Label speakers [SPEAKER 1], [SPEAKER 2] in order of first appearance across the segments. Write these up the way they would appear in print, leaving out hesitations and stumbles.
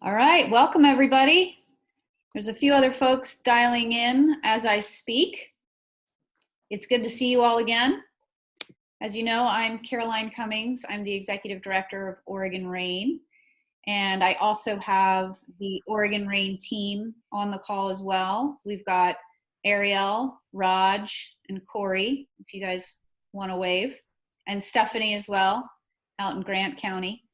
[SPEAKER 1] All right, welcome everybody. There's a few other folks dialing in as I speak. It's good to see you all again. As you know, I'm Caroline Cummings. I'm the Executive Director of Oregon RAIN, and I also have the Oregon RAIN team on the call as well. We've got Ariel, Raj, and Corey, if you guys want to wave, and Stephanie as well, out in Grant County.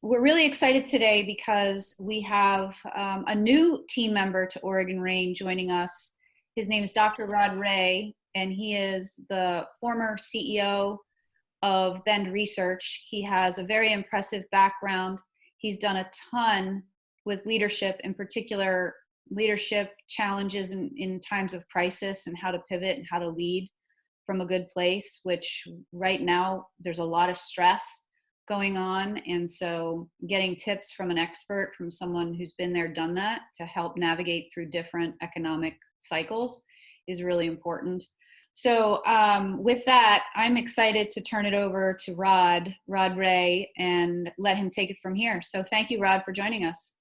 [SPEAKER 1] We're really excited today because we have a new team member to Oregon RAIN joining us. His name is Dr. Rod Ray, and he is the former CEO of Bend Research. He has a very impressive background. He's done a ton with leadership, in particular leadership challenges in times of crisis and how to pivot and how to lead from a good place, which right now there's a lot of stress going on, and so getting tips from an expert, from someone who's been there, done that, to help navigate through different economic cycles is really important. So with that, I'm excited to turn it over to Rod Ray, and let him take it from here. So thank you, Rod, for joining us.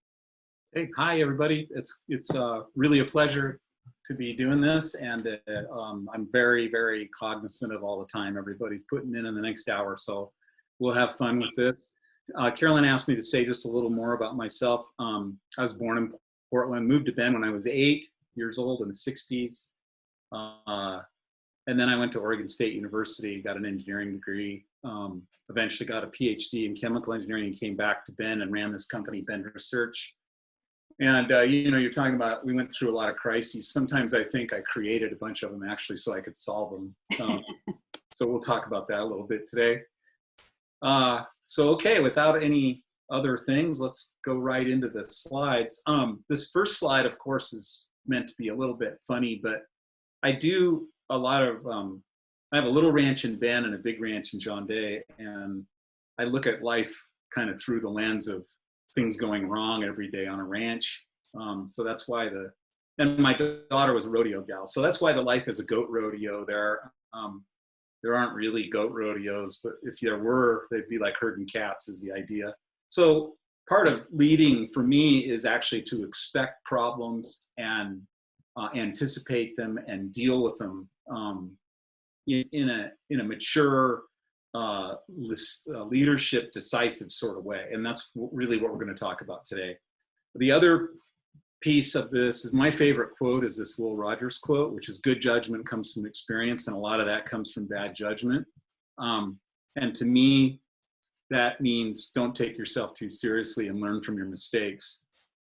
[SPEAKER 2] Hey, hi everybody. It's really a pleasure to be doing this, and I'm very, very cognizant of all the time everybody's putting in the next hour, so we'll have fun with this. Carolyn asked me to say just a little more about myself. I was born in Portland, moved to Bend when I was 8 years old in the 60s. And then I went to Oregon State University, got an engineering degree, eventually got a Ph.D. in chemical engineering, and came back to Bend and ran this company, Bend Research. And you know, you're talking about, we went through a lot of crises. Sometimes I think I created a bunch of them actually so I could solve them. So we'll talk about that a little bit today. So, okay, without any other things, let's go right into the slides. This first slide, of course, is meant to be a little bit funny, but I do a lot of, I have a little ranch in Bend and a big ranch in John Day, and I look at life kind of through the lens of things going wrong every day on a ranch. So that's why and my daughter was a rodeo gal, so that's why the life is a goat rodeo there. There aren't really goat rodeos, but if there were, they'd be like herding cats is the idea. So part of leading for me is actually to expect problems and anticipate them and deal with them in a mature, leadership, decisive sort of way. And that's really what we're going to talk about today. The other piece of this is, my favorite quote is this Will Rogers quote, which is, good judgment comes from experience, and a lot of that comes from bad judgment. And to me, that means don't take yourself too seriously and learn from your mistakes.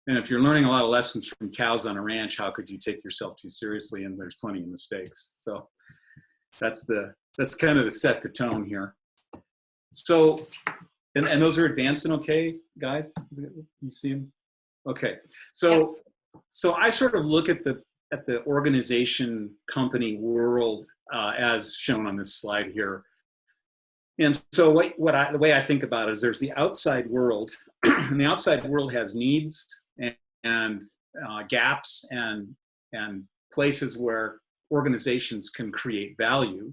[SPEAKER 2] And if you're learning a lot of lessons from cows on a ranch, how could you take yourself too seriously? And there's plenty of mistakes. So that's kind of the set the tone here. So, and those are advancing okay, guys? You see them? Okay, so I sort of look at the organization company world as shown on this slide here. And so the way I think about it is, there's the outside world, and the outside world has needs and gaps and places where organizations can create value.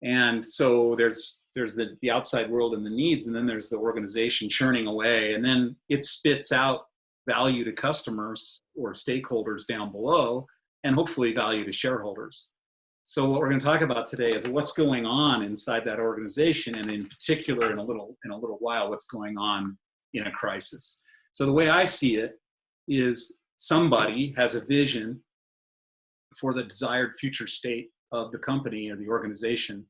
[SPEAKER 2] And so there's the outside world and the needs, and then there's the organization churning away, and then it spits out value to customers or stakeholders down below, and hopefully value to shareholders. So what we're going to talk about today is what's going on inside that organization, and in particular, in a little while, what's going on in a crisis. So the way I see it is, somebody has a vision for the desired future state of the company or the organization.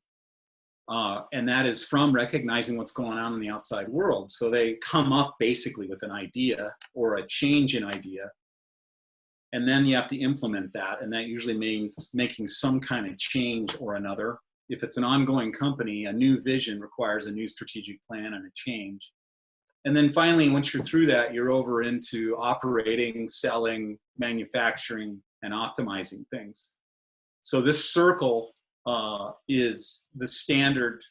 [SPEAKER 2] And that is from recognizing what's going on in the outside world. So they come up basically with an idea or a change in idea, and then you have to implement that. And that usually means making some kind of change or another. If it's an ongoing company, a new vision requires a new strategic plan and a change. And then finally, once you're through that, you're over into operating, selling, manufacturing, and optimizing things. So this circle is the standard.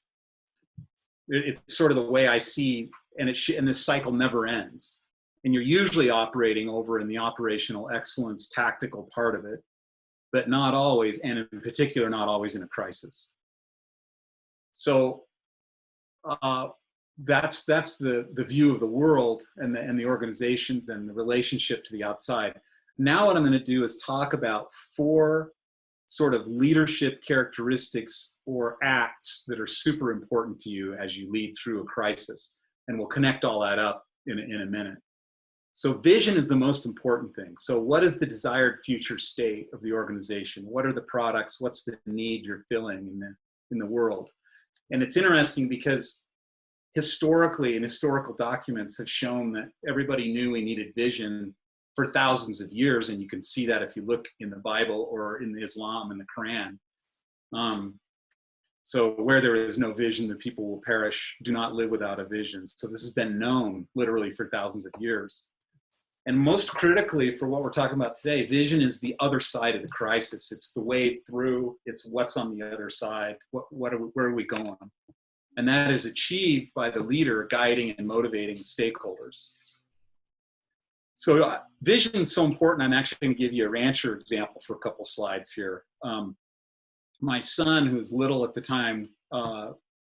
[SPEAKER 2] It's sort of the way I see, and this cycle never ends. And you're usually operating over in the operational excellence tactical part of it, but not always, and in particular, not always in a crisis. So that's the view of the world and the organizations and the relationship to the outside. Now what I'm going to do is talk about 4 sort of leadership characteristics or acts that are super important to you as you lead through a crisis. And we'll connect all that up in a minute. So vision is the most important thing. So what is the desired future state of the organization? What are the products? What's the need you're filling in the world? And it's interesting because historically, and historical documents have shown that everybody knew we needed vision for thousands of years, and you can see that if you look in the Bible or in Islam and the Quran. So where there is no vision, the people will perish. Do not live without a vision. So this has been known literally for thousands of years. And most critically for what we're talking about today, vision is the other side of the crisis. It's the way through. It's what's on the other side. Where are we going? And that is achieved by the leader guiding and motivating stakeholders. So vision is so important. I'm actually going to give you a rancher example for a couple slides here. My son, who was little at the time,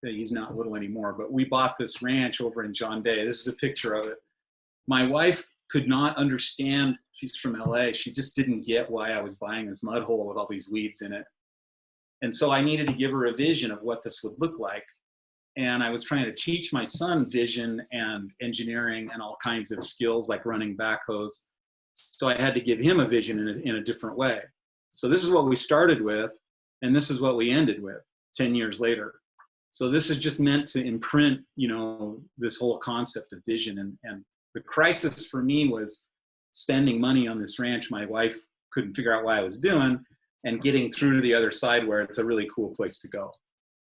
[SPEAKER 2] he's not little anymore, but we bought this ranch over in John Day. This is a picture of it. My wife could not understand, she's from LA, she just didn't get why I was buying this mud hole with all these weeds in it. And so I needed to give her a vision of what this would look like. And I was trying to teach my son vision and engineering and all kinds of skills like running backhoes. So I had to give him a vision in a different way. So this is what we started with, and this is what we ended with 10 years later. So this is just meant to imprint, this whole concept of vision. And the crisis for me was spending money on this ranch my wife couldn't figure out why I was doing, and getting through to the other side where it's a really cool place to go.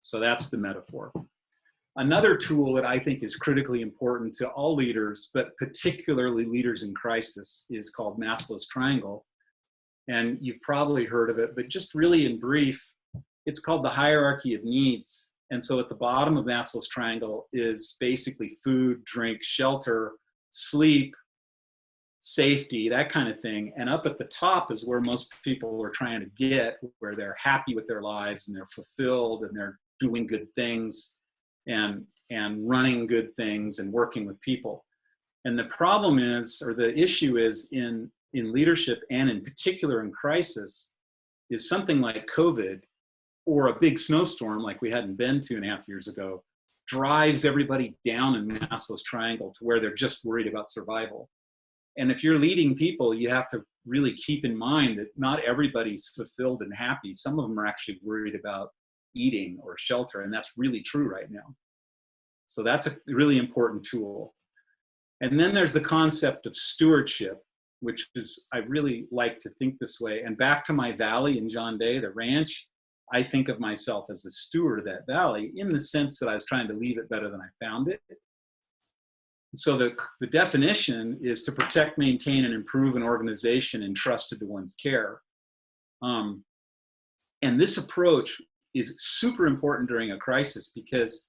[SPEAKER 2] So that's the metaphor. Another tool that I think is critically important to all leaders, but particularly leaders in crisis, is called Maslow's triangle. And you've probably heard of it, but just really in brief, it's called the hierarchy of needs. And so at the bottom of Maslow's triangle is basically food, drink, shelter, sleep, safety, that kind of thing. And up at the top is where most people are trying to get, where they're happy with their lives and they're fulfilled and they're doing good things and running good things and working with people. And the problem is, or the issue is in leadership, and in particular in crisis, is something like COVID or a big snowstorm like we hadn't been 2.5 years ago drives everybody down in Maslow's triangle to where they're just worried about survival. And if you're leading people, you have to really keep in mind that not everybody's fulfilled and happy. Some of them are actually worried about eating or shelter, and that's really true right now. So that's a really important tool. And then there's the concept of stewardship, which is, I really like to think this way. And back to my valley in John Day, the ranch, I think of myself as the steward of that valley in the sense that I was trying to leave it better than I found it. So the definition is to protect, maintain, and improve an organization entrusted to one's care. And this approach is super important during a crisis because,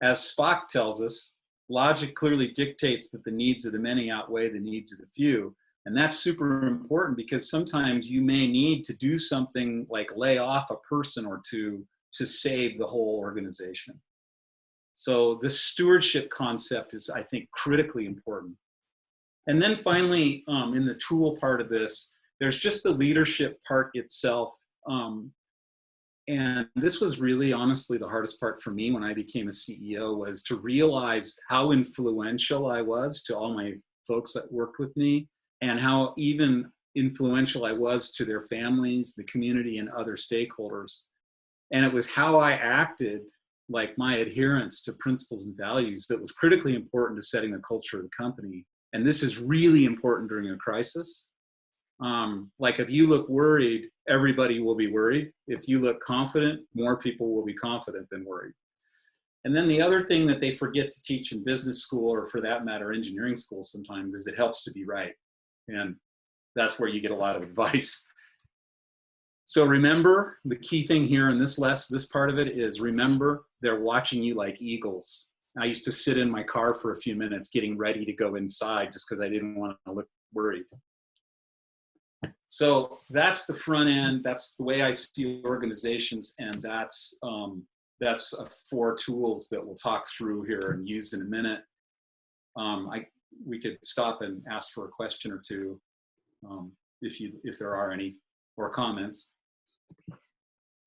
[SPEAKER 2] as Spock tells us, logic clearly dictates that the needs of the many outweigh the needs of the few. And that's super important because sometimes you may need to do something like lay off a person or two to save the whole organization. So this stewardship concept is, I think, critically important. And then finally, in the tool part of this, there's just the leadership part itself. And this was really, honestly, the hardest part for me when I became a CEO, was to realize how influential I was to all my folks that worked with me, and how even influential I was to their families, the community, and other stakeholders. And it was how I acted, like my adherence to principles and values, that was critically important to setting the culture of the company. And this is really important during a crisis. Like if you look worried, everybody will be worried. If you look confident, more people will be confident than worried. And then the other thing that they forget to teach in business school, or for that matter, engineering school sometimes, is it helps to be right. And that's where you get a lot of advice. So remember, the key thing here in this part of it is, remember, they're watching you like eagles. I used to sit in my car for a few minutes getting ready to go inside just because I didn't want to look worried. So that's the front end. That's the way I see organizations, and that's that's 4 tools that we'll talk through here and use in a minute. We could stop and ask for a question or two, if there are any, or comments.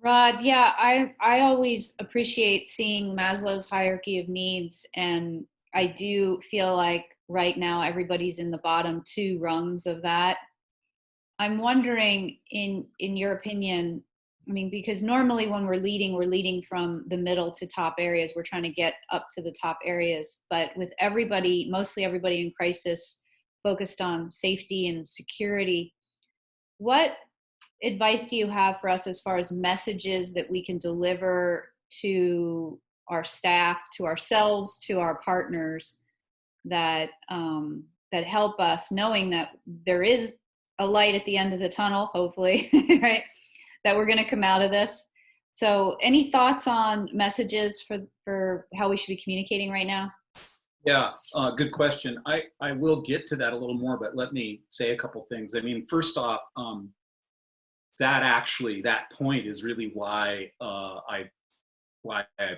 [SPEAKER 1] Rod, yeah, I always appreciate seeing Maslow's hierarchy of needs, and I do feel like right now everybody's in the bottom 2 rungs of that. I'm wondering, in your opinion, I mean, because normally when we're leading from the middle to top areas. We're trying to get up to the top areas. But with everybody, mostly everybody in crisis, focused on safety and security, what advice do you have for us as far as messages that we can deliver to our staff, to ourselves, to our partners that that help us, knowing that there is a light at the end of the tunnel, hopefully, right? That we're going to come out of this. So any thoughts on messages for how we should be communicating right now?
[SPEAKER 2] Yeah, good question. I will get to that a little more, but let me say a couple things. I mean, first off, that point is really why I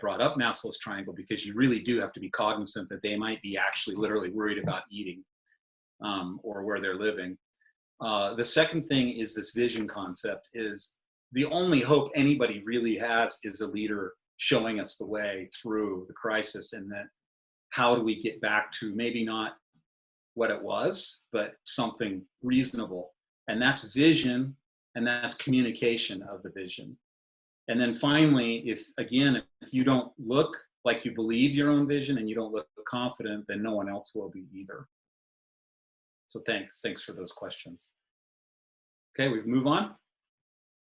[SPEAKER 2] brought up Maslow's triangle, because you really do have to be cognizant that they might be actually literally worried about eating or where they're living. The second thing is this vision concept. Is the only hope anybody really has is a leader showing us the way through the crisis, and that how do we get back to maybe not what it was, but something reasonable. And that's vision, and that's communication of the vision. And then finally, if you don't look like you believe your own vision and you don't look confident, then no one else will be either. So thanks for those questions. Okay, we move on.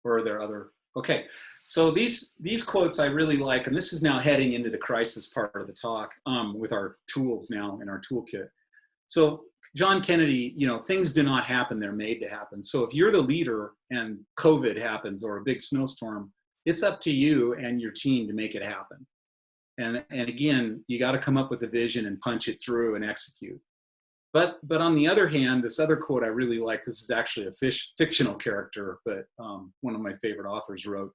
[SPEAKER 2] Or are there other? Okay, so these quotes I really like, and this is now heading into the crisis part of the talk with our tools now in our toolkit. So John Kennedy, things do not happen, they're made to happen. So if you're the leader and COVID happens or a big snowstorm, it's up to you and your team to make it happen. And again, you got to come up with a vision and punch it through and execute. But on the other hand, this other quote I really like, this is actually a fictional character, but one of my favorite authors wrote,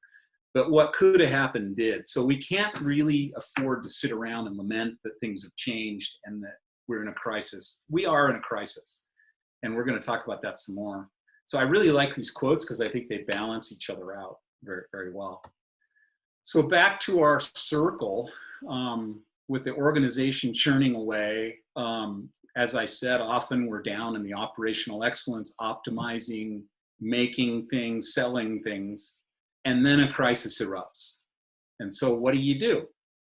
[SPEAKER 2] but what could have happened did. So we can't really afford to sit around and lament that things have changed and that we're in a crisis. We are in a crisis, and we're going to talk about that some more. So I really like these quotes because I think they balance each other out very, very well. So back to our circle, with the organization churning away, as I said, often we're down in the operational excellence, optimizing, making things, selling things, and then a crisis erupts. And so what do?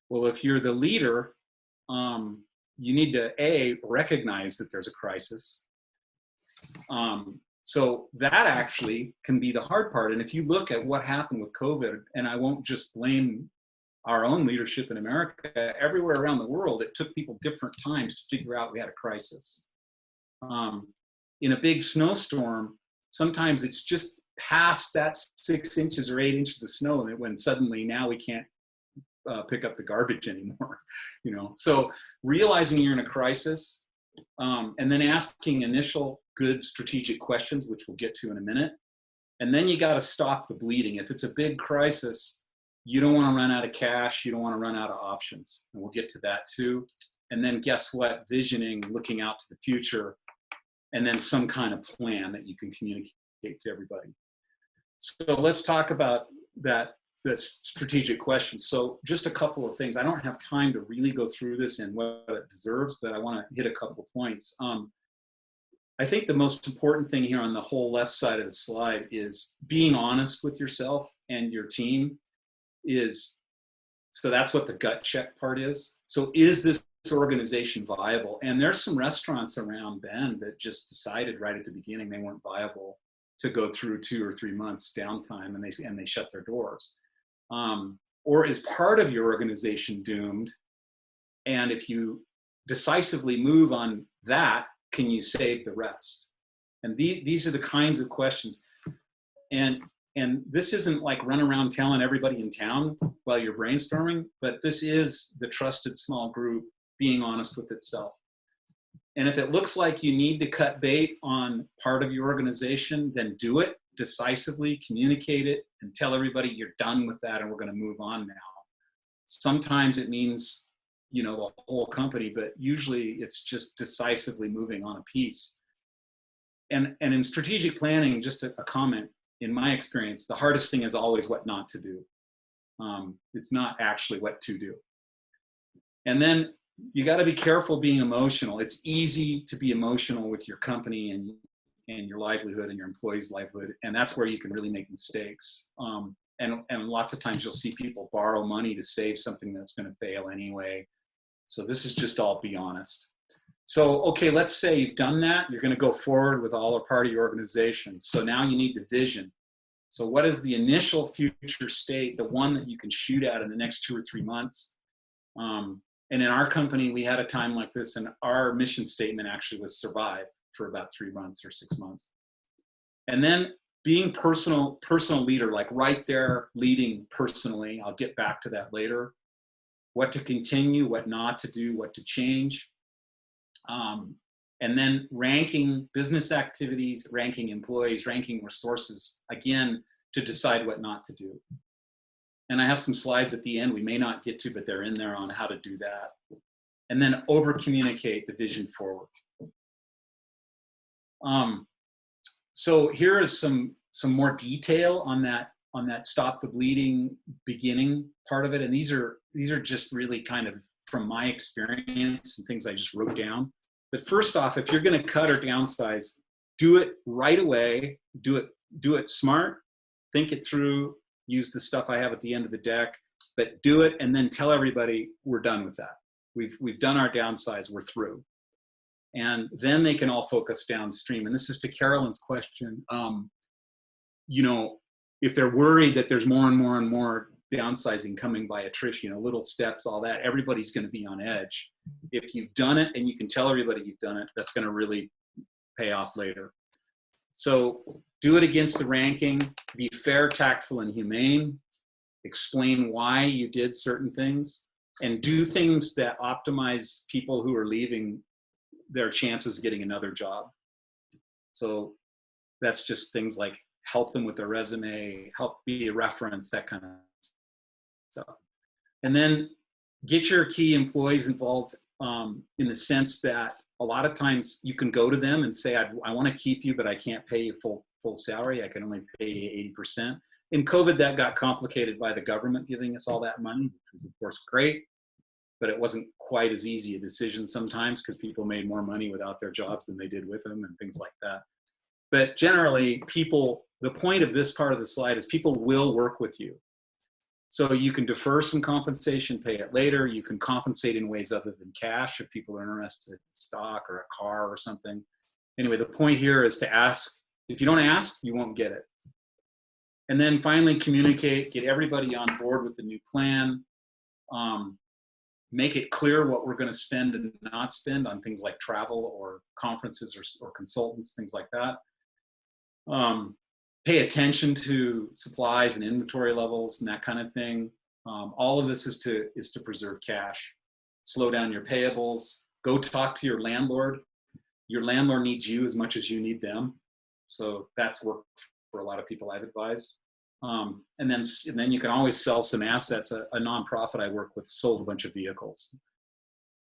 [SPEAKER 2] Well, if you're the leader, you need to, recognize that there's a crisis. So that actually can be the hard part. And if you look at what happened with COVID, and I won't just blame our own leadership in America, everywhere around the world, it took people different times to figure out we had a crisis. In a big snowstorm, sometimes it's just past that 6 inches or 8 inches of snow, and when suddenly now we can't pick up the garbage anymore. So realizing you're in a crisis, and then asking initial good strategic questions, which we'll get to in a minute. And then you got to stop the bleeding. If it's a big crisis, you don't want to run out of cash. You don't want to run out of options. And we'll get to that too. And then guess what? Visioning, looking out to the future, and then some kind of plan that you can communicate to everybody. So let's talk about the strategic questions. So just a couple of things. I don't have time to really go through this and what it deserves, but I want to hit a couple of points. I think the most important thing here on the whole left side of the slide is being honest with yourself and your team. So that's what the gut check part is. So is this organization viable? And there's some restaurants around Bend that just decided right at the beginning they weren't viable to go through 2 or 3 months downtime, and they shut their doors. Or is part of your organization doomed? And if you decisively move on that, can you save the rest? And these are the kinds of questions. And this isn't like run around telling everybody in town while you're brainstorming, but this is the trusted small group being honest with itself. And if it looks like you need to cut bait on part of your organization, then do it decisively, communicate it, and tell everybody you're done with that and we're going to move on now. Sometimes it means, you know, the whole company, but usually it's just decisively moving on a piece. And in strategic planning, just a comment, in my experience, the hardest thing is always what not to do. It's not actually what to do. And then you got to be careful being emotional. It's easy to be emotional with your company and your livelihood and your employees' livelihood, and that's where you can really make mistakes. And lots of times you'll see people borrow money to save something that's going to fail anyway. So this is just all be honest. So, okay, let's say you've done that. You're going to go forward with all or part of your organization. So now you need the vision. So what is the initial future state, the one that you can shoot at in the next 2 or 3 months? And in our company, we had a time like this, and our mission statement actually was survive for about 3 months or 6 months. And then being personal leader, like right there leading personally, I'll get back to that later. What to continue, what not to do, what to change. And then ranking business activities, ranking employees, ranking resources, again, to decide what not to do. And I have some slides at the end we may not get to, but they're in there on how to do that. And then over-communicate the vision forward. So here is some more detail on that stop the bleeding beginning part of it. And these are just really kind of from my experience and things I just wrote down. But first off, if you're going to cut or downsize, do it right away. Do it smart. Think it through. Use the stuff I have at the end of the deck. But do it and then tell everybody we're done with that. We've done our downsize. We're through. And then they can all focus downstream. And this is to Carolyn's question. You know, if they're worried that there's more and more and more downsizing coming by attrition, you know, little steps, all that, everybody's going to be on edge. If you've done it and you can tell everybody you've done it, that's going to really pay off later. So do it against the ranking, be fair, tactful, and humane, explain why you did certain things, and do things that optimize people who are leaving their chances of getting another job. So that's just things like help them with their resume, help be a reference, that kind of stuff. And then get your key employees involved in the sense that a lot of times you can go to them and say, I want to keep you, but I can't pay you full salary. I can only pay you 80%. In COVID, that got complicated by the government giving us all that money, which was of course great, but it wasn't quite as easy a decision sometimes because people made more money without their jobs than they did with them and things like that. But generally, people, the point of this part of the slide is people will work with you. So you can defer some compensation, pay it later. You can compensate in ways other than cash if people are interested in stock or a car or something. Anyway, the point here is to ask. If you don't ask, you won't get it. And then finally, communicate, get everybody on board with the new plan. Make it clear what we're going to spend and not spend on things like travel or conferences or consultants, things like that. Pay attention to supplies and inventory levels and that kind of thing. All of this is to preserve cash. Slow down your payables. Go talk to your landlord. Your landlord needs you as much as you need them. So that's worked for a lot of people I've advised. And then you can always sell some assets. A nonprofit I work with sold a bunch of vehicles.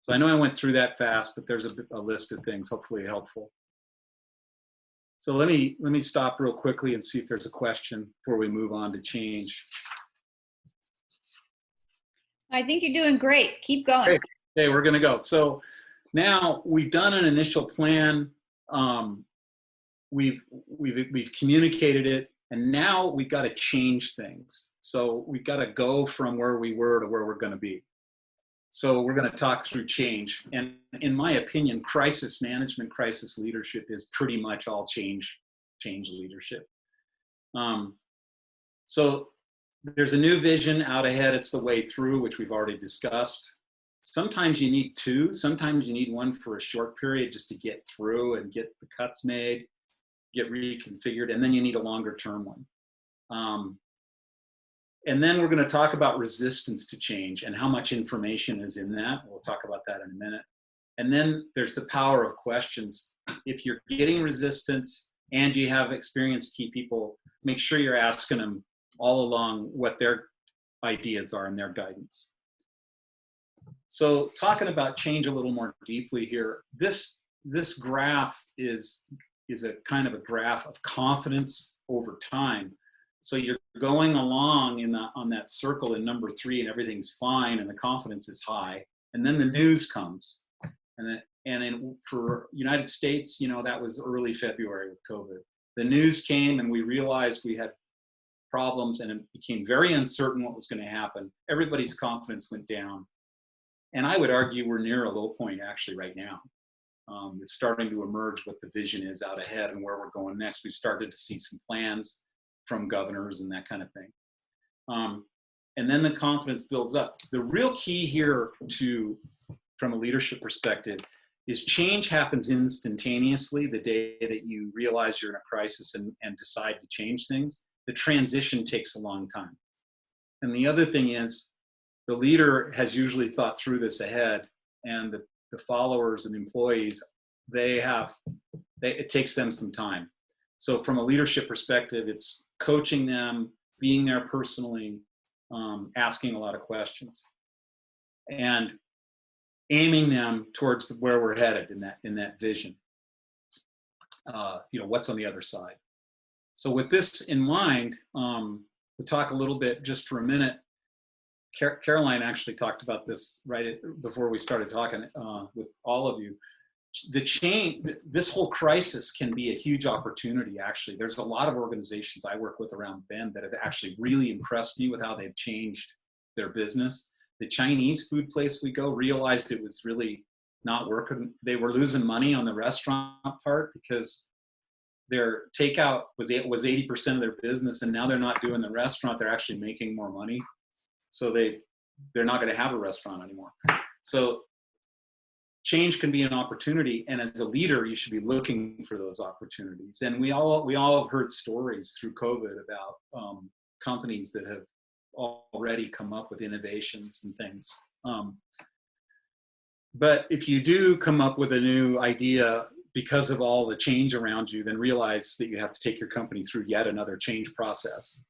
[SPEAKER 2] So I know I went through that fast, but there's a list of things hopefully helpful. So let me stop real quickly and see if there's a question before we move on to change.
[SPEAKER 1] I think you're doing great. Keep going.
[SPEAKER 2] Okay, we're going to go. So now we've done an initial plan. We've communicated it, and now we've got to change things. So we've got to go from where we were to where we're going to be. So we're going to talk through change. And in my opinion, crisis management, crisis leadership is pretty much all change leadership. So there's a new vision out ahead. It's the way through, which we've already discussed. Sometimes you need two. Sometimes you need one for a short period just to get through and get the cuts made, get reconfigured, and then you need a longer term one. And then we're going to talk about resistance to change and how much information is in that. We'll talk about that in a minute. And then there's the power of questions. If you're getting resistance and you have experienced key people, make sure you're asking them all along what their ideas are and their guidance. So talking about change a little more deeply here, this graph is a kind of a graph of confidence over time. So you're going along on that circle in number 3, and everything's fine, and the confidence is high, and then the news comes, for United States, that was early February with COVID. The news came, and we realized we had problems, and it became very uncertain what was going to happen. Everybody's confidence went down, and I would argue we're near a low point actually right now. It's starting to emerge what the vision is out ahead and where we're going next. We've started to see some plans from governors and that kind of thing. And then the confidence builds up. The real key here from a leadership perspective is change happens instantaneously the day that you realize you're in a crisis and decide to change things. The transition takes a long time. And the other thing is the leader has usually thought through this ahead, and the followers and employees, it takes them some time. So from a leadership perspective, it's coaching them, being there personally, asking a lot of questions, and aiming them towards where we're headed in that vision. What's on the other side. So with this in mind, we'll talk a little bit just for a minute. Caroline actually talked about this right before we started talking with all of you. This whole crisis can be a huge opportunity, actually. There's a lot of organizations I work with around Bend that have actually really impressed me with how they've changed their business. The Chinese food place we go realized it was really not working. They were losing money on the restaurant part because their takeout was 80% of their business, and now they're not doing the restaurant. They're actually making more money. So they're not going to have a restaurant anymore. So change can be an opportunity, and as a leader, you should be looking for those opportunities. And we all have heard stories through COVID about companies that have already come up with innovations and things. But if you do come up with a new idea because of all the change around you, then realize that you have to take your company through yet another change process.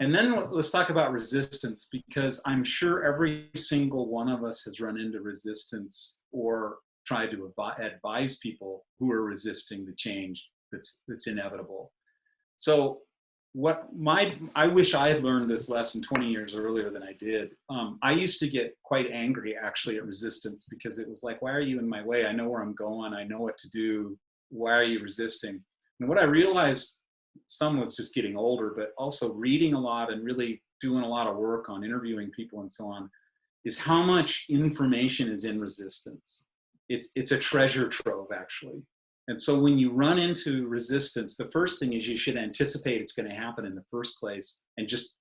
[SPEAKER 2] And then let's talk about resistance, because I'm sure every single one of us has run into resistance or tried to advise people who are resisting the change that's inevitable. So I wish I had learned this lesson 20 years earlier than I did. I used to get quite angry actually at resistance, because it was like, why are you in my way? I know where I'm going. I know what to do. Why are you resisting? And what I realized, some was just getting older, but also reading a lot and really doing a lot of work on interviewing people and so on, is how much information is in resistance. It's a treasure trove, actually. And so when you run into resistance, the first thing is you should anticipate it's going to happen in the first place. And just,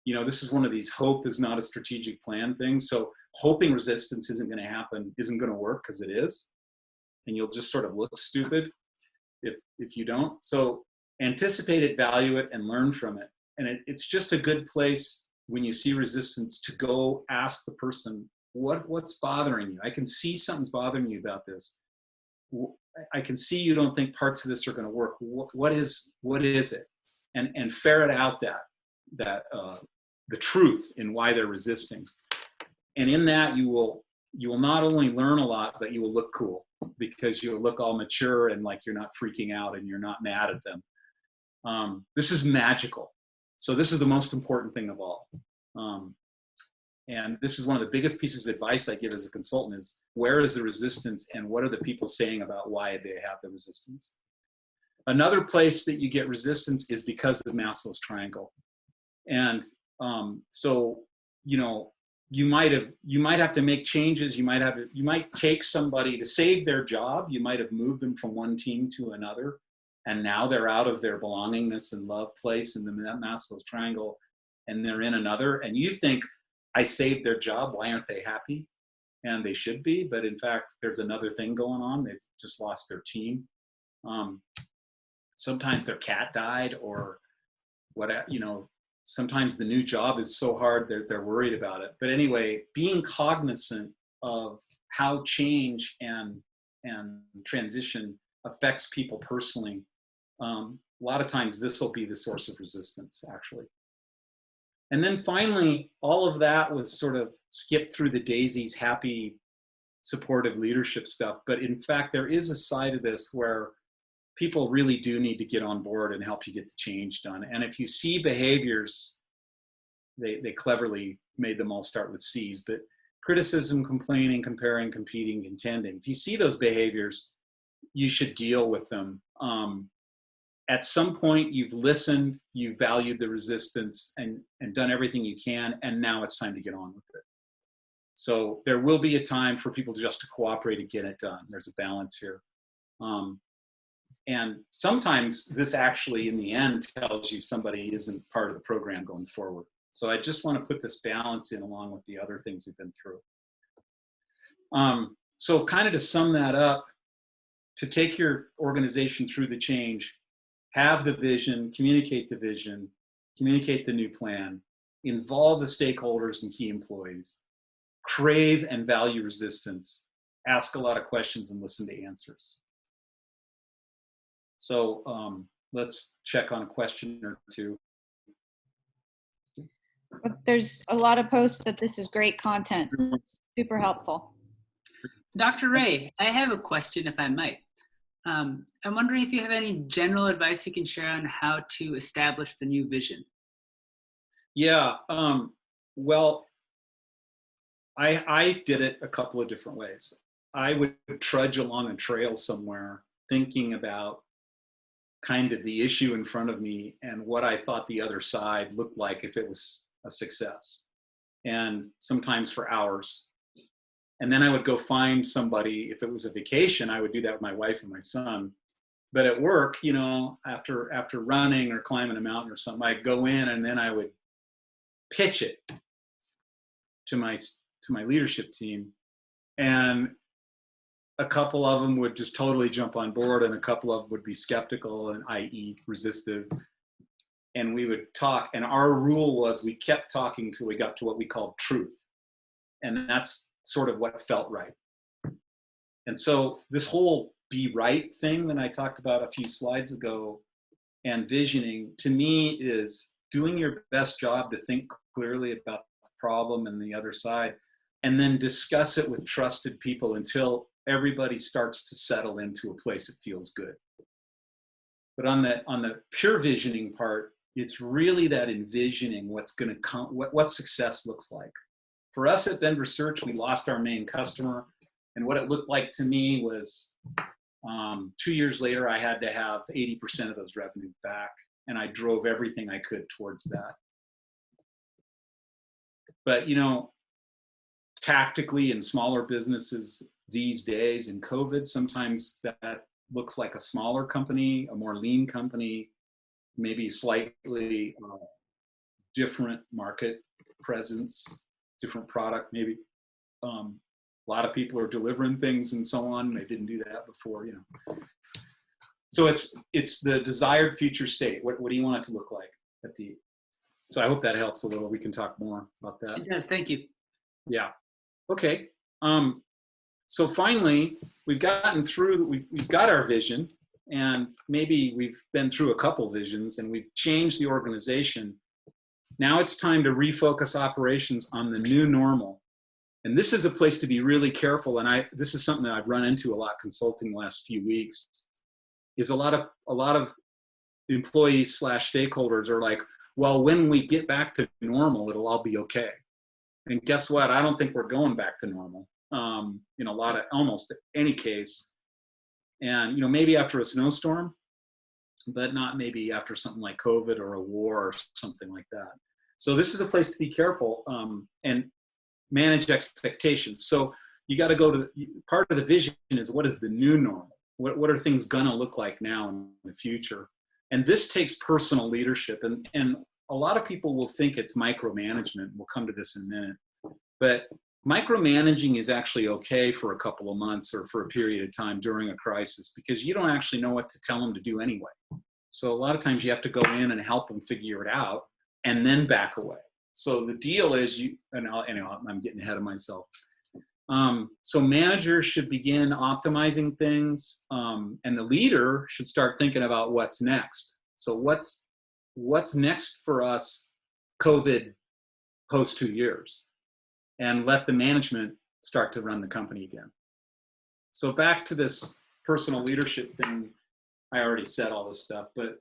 [SPEAKER 2] this is one of these hope is not a strategic plan things. So hoping resistance isn't going to happen isn't going to work, because it is. And you'll just sort of look stupid if you don't. So anticipate it, value it, and learn from it. And it's just a good place when you see resistance to go ask the person, what's bothering you? I can see something's bothering you about this. I can see you don't think parts of this are going to work. What is it? And ferret out that the truth in why they're resisting. And in that, you will not only learn a lot, but you will look cool, because you'll look all mature and like you're not freaking out and you're not mad at them. This is magical. So this is the most important thing of all. And this is one of the biggest pieces of advice I give as a consultant is, where is the resistance and what are the people saying about why they have the resistance? Another place that you get resistance is because of Maslow's triangle. And so, you might have to make changes. You might take somebody to save their job. You might have moved them from one team to another, and now they're out of their belongingness and love place in the Maslow's triangle, and they're in another. And you think, I saved their job. Why aren't they happy? And they should be, but in fact, there's another thing going on. They've just lost their team. Sometimes their cat died, or sometimes the new job is so hard that they're worried about it. But anyway, being cognizant of how change and transition affects people personally, a lot of times this will be the source of resistance, actually. And then finally, all of that was sort of skipped through the daisies, happy, supportive leadership stuff. But in fact, there is a side of this where people really do need to get on board and help you get the change done. And if you see behaviors, they cleverly made them all start with C's, but criticism, complaining, comparing, competing, contending. If you see those behaviors, you should deal with them. At some point, you've listened, you've valued the resistance and done everything you can, and now it's time to get on with it. So there will be a time for people just to cooperate and get it done. There's a balance here. And sometimes this actually, in the end, tells you somebody isn't part of the program going forward. So I just want to put this balance in along with the other things we've been through. So kind of to sum that up, to take your organization through the change, have the vision, communicate the new plan, involve the stakeholders and key employees, crave and value resistance, ask a lot of questions and listen to answers. So let's check on a question or two.
[SPEAKER 1] There's a lot of posts that this is great content, super helpful.
[SPEAKER 3] Dr. Ray, I have a question if I might. I'm wondering if you have any general advice you can share on how to establish the new vision.
[SPEAKER 2] Yeah, well, I did it a couple of different ways. I would trudge along a trail somewhere thinking about kind of the issue in front of me and what I thought the other side looked like if it was a success, and sometimes for hours. And then I would go find somebody. If it was a vacation, I would do that with my wife and my son. But at work, you know, after running or climbing a mountain or something, I'd go in and then I would pitch it to my leadership team. And a couple of them would just totally jump on board, and a couple of them would be skeptical and i.e. resistive. And we would talk, and our rule was we kept talking till we got to what we called truth. And that's sort of what felt right. And so this whole be right thing that I talked about a few slides ago and visioning, to me, is doing your best job to think clearly about the problem and the other side, and then discuss it with trusted people until everybody starts to settle into a place that feels good. But on the pure visioning part, it's really that envisioning what's going to come, what success looks like. For us at Bend Research, we lost our main customer, and what it looked like to me was 2 years later, I had to have 80% of those revenues back, and I drove everything I could towards that. But, you know, tactically in smaller businesses these days in COVID, sometimes that looks like a smaller company, a more lean company, maybe slightly different market presence, different product maybe. A lot of people are delivering things and so on. They didn't do that before, you know. So it's the desired future state. What do you want it to look like at the? So I hope that helps a little. We can talk more about that.
[SPEAKER 3] It does. Thank you.
[SPEAKER 2] Yeah. Okay. So finally, we've gotten through. We've got our vision, and maybe we've been through a couple visions, and we've changed the organization. Now it's time to refocus operations on the new normal. And this is a place to be really careful. And this is something that I've run into a lot consulting the last few weeks, is a lot of employees / stakeholders are like, well, when we get back to normal, it'll all be okay. And guess what? I don't think we're going back to normal in almost any case. And, you know, maybe after a snowstorm, but not maybe after something like COVID or a war or something like that. So this is a place to be careful and manage expectations. So you got to go to part of the vision is, what is the new normal? What are things going to look like now in the future? And this takes personal leadership. And a lot of people will think it's micromanagement. We'll come to this in a minute. But micromanaging is actually okay for a couple of months or for a period of time during a crisis, because you don't actually know what to tell them to do anyway. So a lot of times you have to go in and help them figure it out and then back away. So the deal is I'm getting ahead of myself. So managers should begin optimizing things, and the leader should start thinking about what's next. So what's next for us COVID post 2 years and let the management start to run the company again. So back to this personal leadership thing, I already said all this stuff, but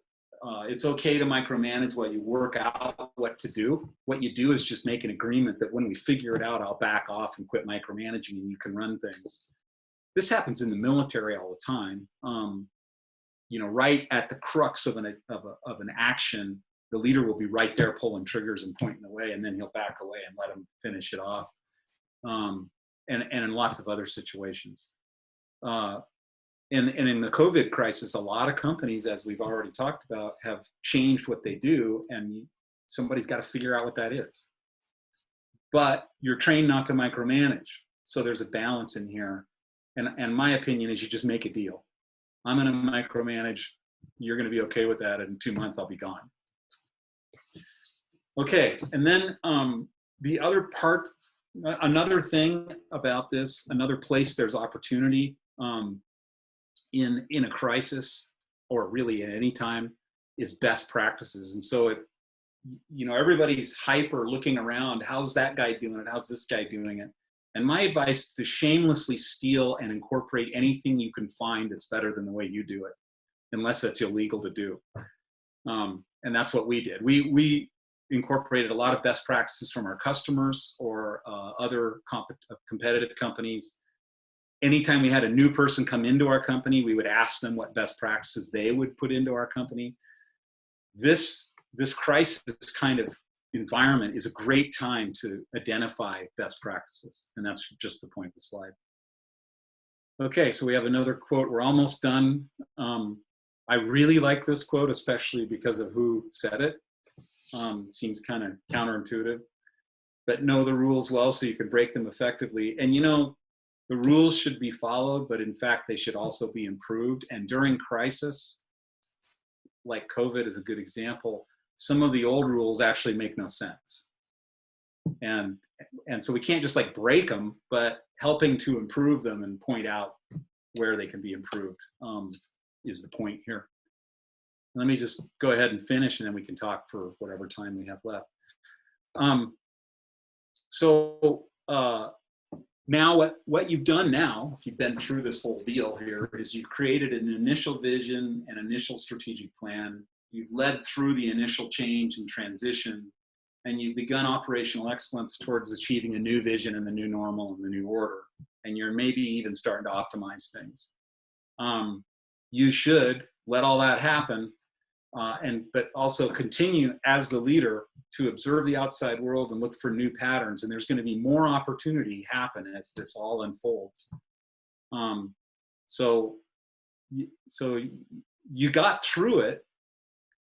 [SPEAKER 2] it's okay to micromanage while you work out what to do. What you do is just make an agreement that when we figure it out, I'll back off and quit micromanaging and you can run things. This happens in the military all the time. You know, right at the crux of an action, the leader will be right there pulling triggers and pointing the way, and then he'll back away and let them finish it off. And in lots of other situations. And in the COVID crisis, a lot of companies, as we've already talked about, have changed what they do, and somebody's got to figure out what that is. But you're trained not to micromanage, so there's a balance in here. And my opinion is you just make a deal. I'm going to micromanage. You're going to be okay with that. In 2 months, I'll be gone. Okay, and then the other part, another thing about this, another place there's opportunity in a crisis, or really at any time, is best practices. And so it, you know, everybody's hyper looking around. How's that guy doing it? How's this guy doing it? And my advice is to shamelessly steal and incorporate anything you can find that's better than the way you do it, unless that's illegal to do. And that's what we did. We incorporated a lot of best practices from our customers or other competitive companies. Anytime we had a new person come into our company, we would ask them what best practices they would put into our company. This crisis kind of environment is a great time to identify best practices. And that's just the point of the slide. Okay, so we have another quote. We're almost done. I really like this quote, especially because of who said it. Seems kind of counterintuitive, but know the rules well so you can break them effectively. And you know, the rules should be followed, but in fact, they should also be improved. And during crisis, like COVID is a good example, some of the old rules actually make no sense. And so we can't just like break them, but helping to improve them and point out where they can be improved is the point here. Let me just go ahead and finish, and then we can talk for whatever time we have left. Now what you've done now, if you've been through this whole deal here, is you've created an initial vision, an initial strategic plan. You've led through the initial change and transition, and you've begun operational excellence towards achieving a new vision and the new normal and the new order. And you're maybe even starting to optimize things. You should let all that happen, but also continue as the leader to observe the outside world and look for new patterns. And there's going to be more opportunity happen as this all unfolds. So you got through it,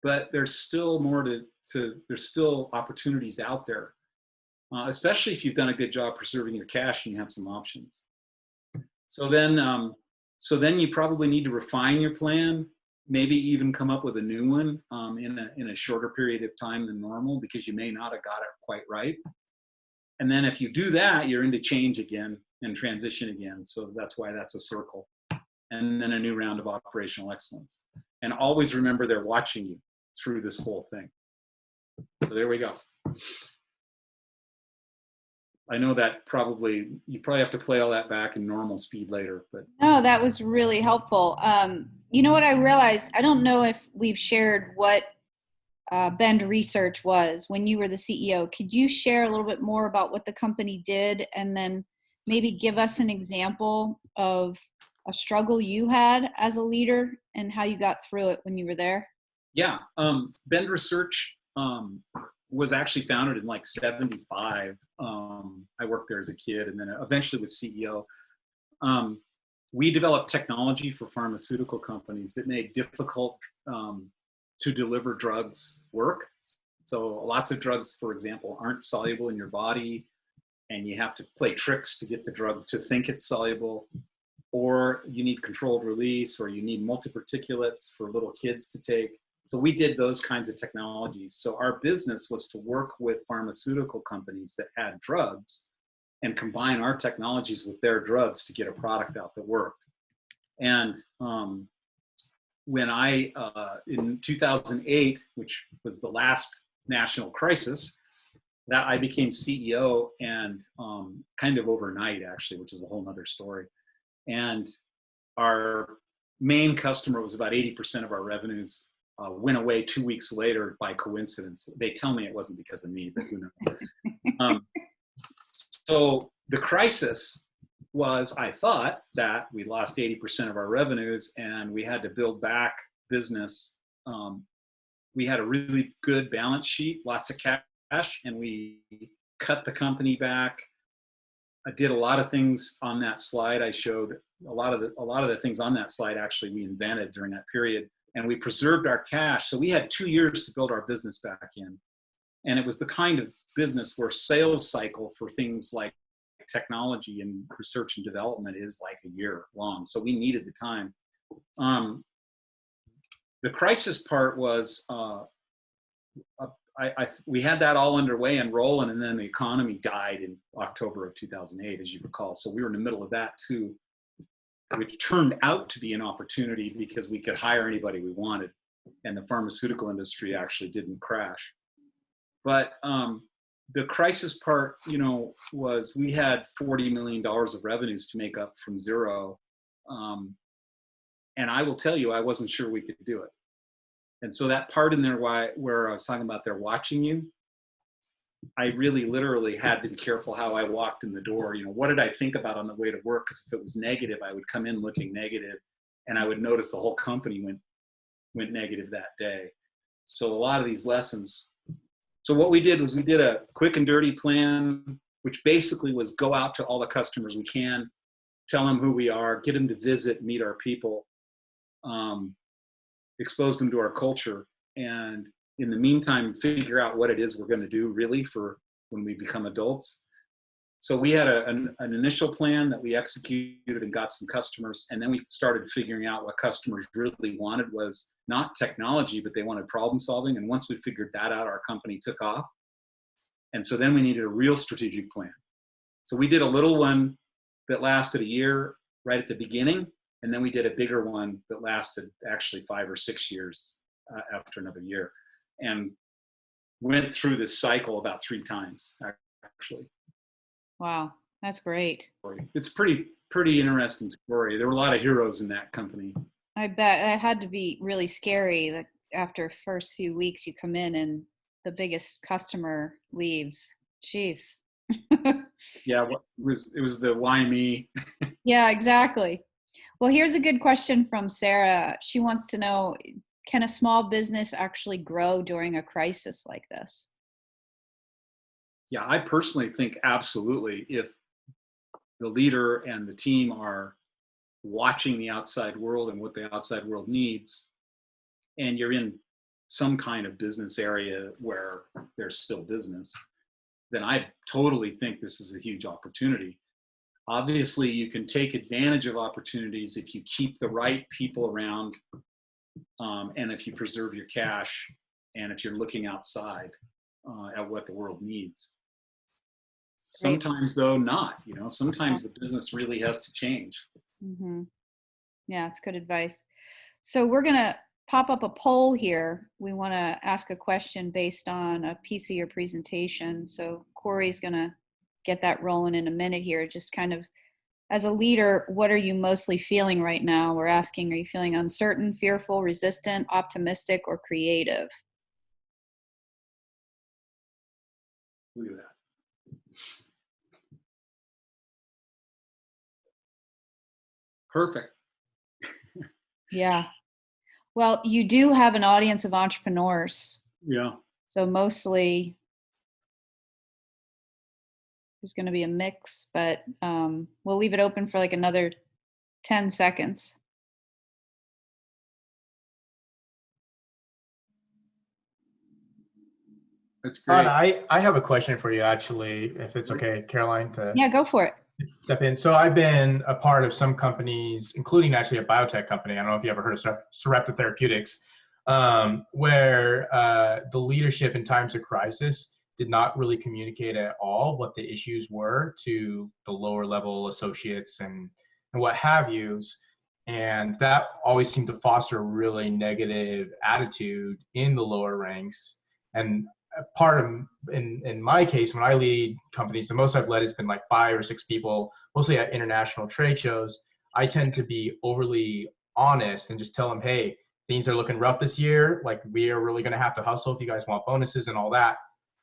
[SPEAKER 2] but there's still more there's still opportunities out there, especially if you've done a good job preserving your cash and you have some options. So then you probably need to refine your plan, maybe even come up with a new one in a shorter period of time than normal, because you may not have got it quite right. And then if you do that, you're into change again and transition again. So that's why that's a circle. And then a new round of operational excellence. And always remember they're watching you through this whole thing. So there we go. I know that you probably have to play all that back in normal speed later, but.
[SPEAKER 1] No, that was really helpful. You know what I realized? I don't know if we've shared what Bend Research was when you were the CEO. Could you share a little bit more about what the company did, and then maybe give us an example of a struggle you had as a leader and how you got through it when you were there?
[SPEAKER 2] Yeah, Bend Research was actually founded in like 75. I worked there as a kid and then eventually was CEO. We developed technology for pharmaceutical companies that made difficult to deliver drugs work. So lots of drugs, for example, aren't soluble in your body, and you have to play tricks to get the drug to think it's soluble, or you need controlled release, or you need multi-particulates for little kids to take. So we did those kinds of technologies. So our business was to work with pharmaceutical companies that had drugs and combine our technologies with their drugs to get a product out that worked. And when in 2008, which was the last national crisis, that I became CEO, and kind of overnight, actually, which is a whole nother story. And our main customer was about 80% of our revenues, went away 2 weeks later by coincidence. They tell me it wasn't because of me, but who knows. So the crisis was, I thought that we lost 80% of our revenues and we had to build back business. We had a really good balance sheet, lots of cash, and we cut the company back. I did a lot of things on that slide. I showed a lot of the things on that slide, actually, we invented during that period, and we preserved our cash. So we had 2 years to build our business back in. And it was the kind of business where sales cycle for things like technology and research and development is like a year long. So we needed the time. The crisis part was, we had that all underway and rolling, and then the economy died in October of 2008, as you recall. So we were in the middle of that too, which turned out to be an opportunity because we could hire anybody we wanted, and the pharmaceutical industry actually didn't crash. But the crisis part, you know, was we had $40 million of revenues to make up from zero. And I will tell you, I wasn't sure we could do it. And so that part in there where I was talking about they're watching you, I really literally had to be careful how I walked in the door. You know, what did I think about on the way to work? Because if it was negative, I would come in looking negative, and I would notice the whole company went negative that day. So a lot of these lessons. So what we did was we did a quick and dirty plan, which basically was go out to all the customers we can, tell them who we are, get them to visit, meet our people, expose them to our culture, and in the meantime, figure out what it is we're going to do really for when we become adults. So we had an initial plan that we executed and got some customers, and then we started figuring out what customers really wanted was not technology, but they wanted problem solving. And once we figured that out, our company took off. And so then we needed a real strategic plan. So we did a little one that lasted a year right at the beginning, and then we did a bigger one that lasted actually 5 or 6 years after another year, and went through this cycle about 3 times, actually.
[SPEAKER 1] Wow, that's great.
[SPEAKER 2] It's pretty interesting story. There were a lot of heroes in that company.
[SPEAKER 1] I bet it had to be really scary that after first few weeks you come in and the biggest customer leaves. Jeez.
[SPEAKER 2] Yeah, it was the why me?
[SPEAKER 1] Yeah, exactly. Well, here's a good question from Sarah. She wants to know, can a small business actually grow during a crisis like this?
[SPEAKER 2] Yeah, I personally think absolutely. If the leader and the team are watching the outside world and what the outside world needs, and you're in some kind of business area where there's still business, then I totally think this is a huge opportunity. Obviously, you can take advantage of opportunities if you keep the right people around, and if you preserve your cash, and if you're looking outside at what the world needs. Sometimes, though, not. You know, sometimes the business really has to change.
[SPEAKER 1] Mm-hmm. Yeah, it's good advice. So we're going to pop up a poll here. We want to ask a question based on a piece of your presentation. So Corey's going to get that rolling in a minute here. Just kind of, as a leader, what are you mostly feeling right now? We're asking, are you feeling uncertain, fearful, resistant, optimistic, or creative?
[SPEAKER 2] Look at that. Perfect.
[SPEAKER 1] Yeah. Well, you do have an audience of entrepreneurs.
[SPEAKER 2] Yeah.
[SPEAKER 1] So mostly there's going to be a mix, but we'll leave it open for like another 10 seconds.
[SPEAKER 2] That's great.
[SPEAKER 4] I have a question for you, actually, if it's okay, Caroline, to
[SPEAKER 1] Yeah, go for it.
[SPEAKER 4] step in. So I've been a part of some companies, including actually a biotech company. I don't know if you ever heard of Sarepta Therapeutics, where the leadership in times of crisis did not really communicate at all what the issues were to the lower level associates and what have yous. And that always seemed to foster a really negative attitude in the lower ranks. And part of, in my case, when I lead companies, the most I've led has been like 5 or 6 people, mostly at international trade shows. I tend to be overly honest and just tell them, hey, things are looking rough this year. Like, we are really going to have to hustle if you guys want bonuses and all that.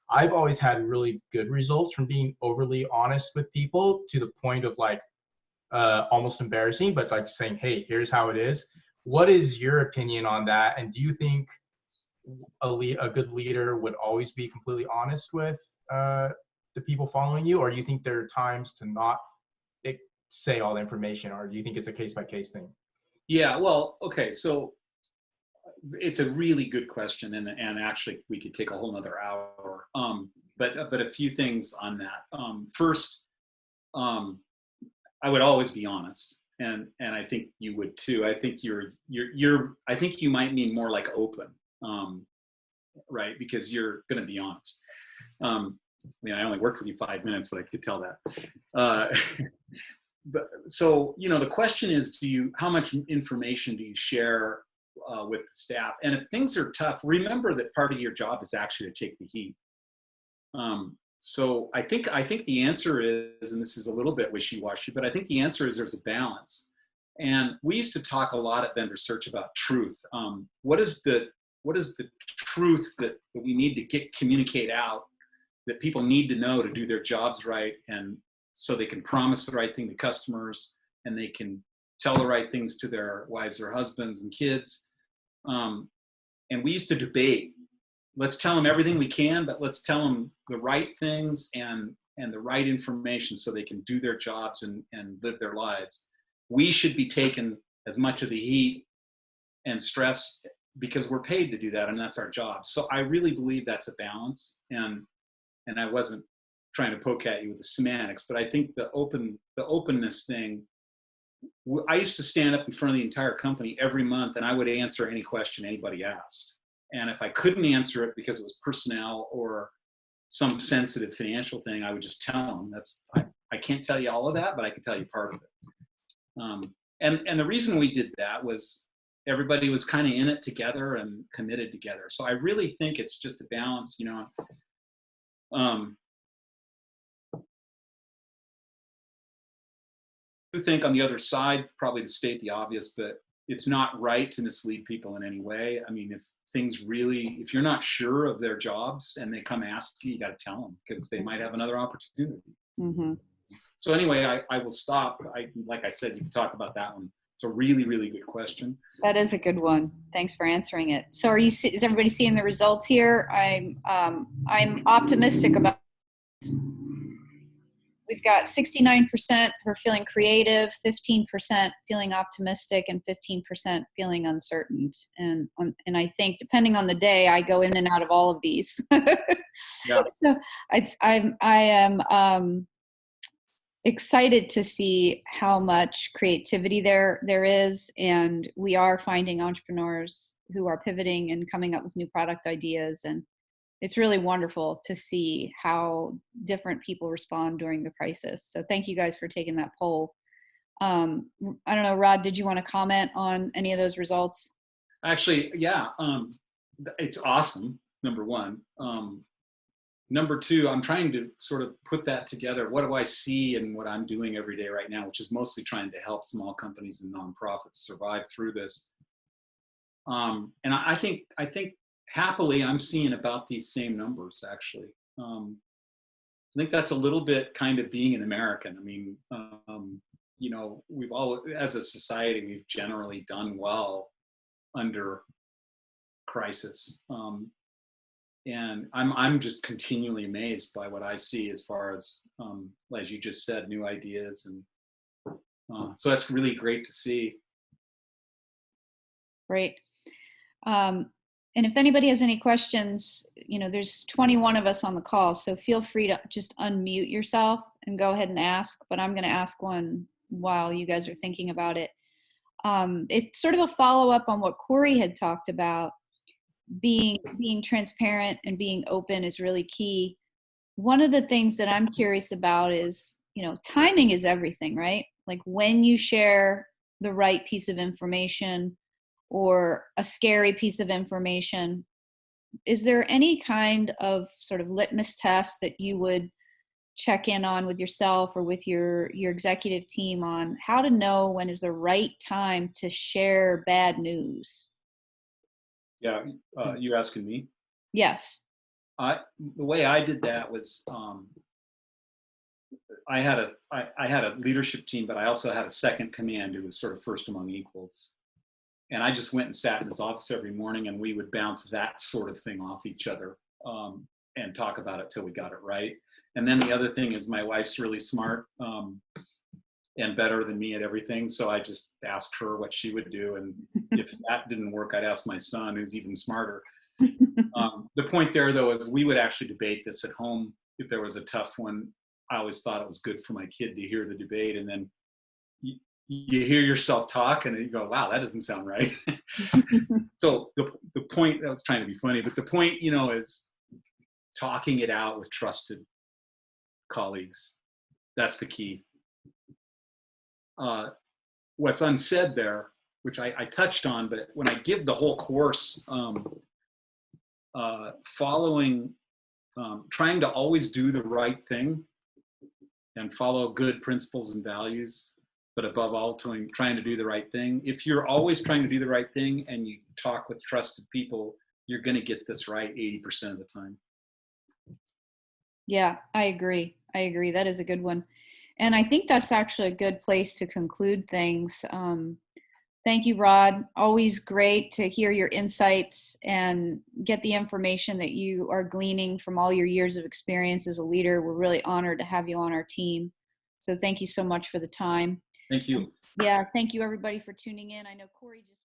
[SPEAKER 4] I've always had really good results from being overly honest with people, to the point of like almost embarrassing, but like saying, hey, here's how it is. What is your opinion on that? And do you think a good leader would always be completely honest with the people following you? Or do you think there are times to not say all the information? Or do you think it's a case-by-case thing?
[SPEAKER 2] Yeah, well, okay, so it's a really good question, and actually we could take a whole nother hour. But a few things on that. First, I would always be honest, and I think you would too. I think I think you might mean more like open, right? Because you're going to be honest. I mean, I only worked with you 5 minutes, but I could tell that. But so, you know, the question is, how much information do you share with the staff? And if things are tough, remember that part of your job is actually to take the heat. So I think the answer is, and this is a little bit wishy-washy, but I think the answer is there's a balance. And we used to talk a lot at Vendor Search about truth. What is the truth that we need to communicate out, that people need to know to do their jobs right, and so they can promise the right thing to customers, and they can tell the right things to their wives or husbands and kids. And we used to debate, let's tell them everything we can, but let's tell them the right things and the right information so they can do their jobs and live their lives. We should be taking as much of the heat and stress because we're paid to do that, and that's our job. So I really believe that's a balance. And I wasn't trying to poke at you with the semantics, but I think the openness thing, I used to stand up in front of the entire company every month, and I would answer any question anybody asked. And if I couldn't answer it because it was personnel or some sensitive financial thing, I would just tell them, I can't tell you all of that, but I can tell you part of it. And the reason we did that was everybody was kind of in it together and committed together. So I really think it's just a balance, you know. I think on the other side, probably to state the obvious, but it's not right to mislead people in any way. I mean, if you're not sure of their jobs and they come ask you, you got to tell them, because they might have another opportunity. Mm-hmm. So anyway, I will stop. Like I said, you can talk about that one. It's a really, really good question.
[SPEAKER 1] That is a good one. Thanks for answering it. So is everybody seeing the results here? I'm optimistic about it. We've got 69% who are feeling creative, 15% feeling optimistic, and 15% feeling uncertain. And I think depending on the day, I go in and out of all of these. Yeah. So I am excited to see how much creativity there is, and we are finding entrepreneurs who are pivoting and coming up with new product ideas, and it's really wonderful to see how different people respond during the crisis. So thank you guys for taking that poll. I don't know, Rod, did you want to comment on any of those results?
[SPEAKER 2] Actually, yeah, it's awesome, number one. Number two, I'm trying to sort of put that together. What do I see in what I'm doing every day right now, which is mostly trying to help small companies and nonprofits survive through this. And I think happily, I'm seeing about these same numbers, actually. I think that's a little bit kind of being an American. I mean, you know, as a society, we've generally done well under crisis. And I'm just continually amazed by what I see as far as you just said, new ideas. And so that's really great to see.
[SPEAKER 1] Great. And if anybody has any questions, you know, there's 21 of us on the call, so feel free to just unmute yourself and go ahead and ask, but I'm going to ask one while you guys are thinking about it. It's sort of a follow-up on what Corey had talked about. Being transparent and being open is really key. One of the things that I'm curious about is, you know, timing is everything, right? Like when you share the right piece of information or a scary piece of information, is there any kind of sort of litmus test that you would check in on with yourself or with your executive team on how to know when is the right time to share bad news?
[SPEAKER 2] Yeah, you're asking me?
[SPEAKER 1] Yes.
[SPEAKER 2] The way I did that was I had a leadership team, but I also had a second command who was sort of first among equals. And I just went and sat in his office every morning, and we would bounce that sort of thing off each other and talk about it till we got it right. And then the other thing is my wife's really smart and better than me at everything. So I just asked her what she would do. And if that didn't work, I'd ask my son, who's even smarter. The point there, though, is we would actually debate this at home. If there was a tough one, I always thought it was good for my kid to hear the debate. And then you hear yourself talk and you go, wow, that doesn't sound right. So the point, I was trying to be funny, but the point, is talking it out with trusted colleagues. That's the key. What's unsaid there, which I touched on, but when I give the whole course, trying to always do the right thing and follow good principles and values, but above all, trying to do the right thing. If you're always trying to do the right thing and you talk with trusted people, you're going to get this right 80% of the time.
[SPEAKER 1] Yeah, I agree. That is a good one. And I think that's actually a good place to conclude things. Thank you, Rod. Always great to hear your insights and get the information that you are gleaning from all your years of experience as a leader. We're really honored to have you on our team. So thank you so much for the time.
[SPEAKER 2] Thank you.
[SPEAKER 1] Yeah, thank you everybody for tuning in. I know Corey just